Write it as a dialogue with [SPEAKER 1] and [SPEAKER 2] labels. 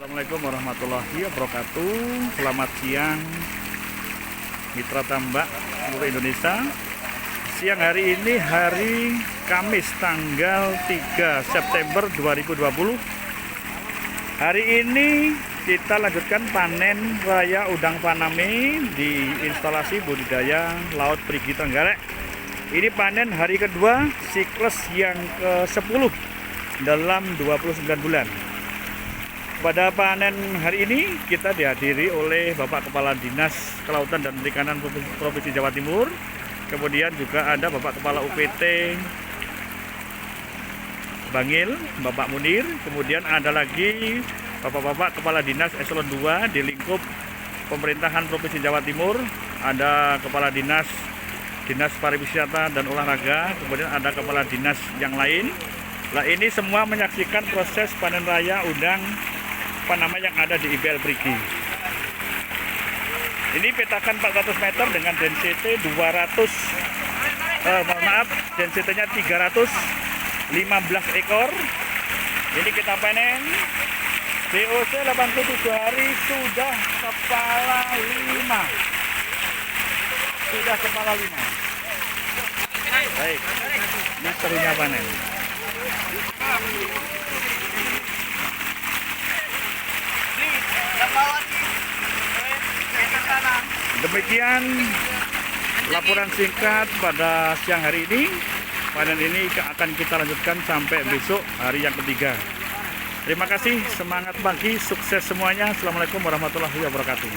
[SPEAKER 1] Assalamualaikum warahmatullahi wabarakatuh. Selamat siang mitra tambak seluruh Indonesia. Siang hari ini hari Kamis tanggal 3 September 2020. Hari ini kita lanjutkan panen raya udang faname di instalasi budidaya laut Perigi Trenggalek. Ini panen hari kedua siklus yang ke-10 dalam 29 bulan. Pada panen hari ini kita dihadiri oleh Bapak Kepala Dinas Kelautan dan Perikanan Provinsi Jawa Timur. Kemudian juga ada Bapak Kepala UPT Bangil, Bapak Munir. Kemudian ada lagi Bapak-Bapak Kepala Dinas Eselon 2 di lingkup pemerintahan Provinsi Jawa Timur. Ada Kepala Dinas Pariwisata dan Olahraga. Kemudian ada Kepala Dinas yang lain. Nah, ini semua menyaksikan proses panen raya udang faname yang ada di IBL Perigi. Ini petakan 400 meter dengan density density-nya 315 ekor. Ini kita panen. DOC 87 hari sudah kepala 5. Baik, ini serunya panen. Demikian laporan singkat pada siang hari ini. Panen ini akan kita lanjutkan sampai besok hari yang ketiga. Terima kasih, semangat pagi, sukses semuanya. Assalamualaikum warahmatullahi wabarakatuh.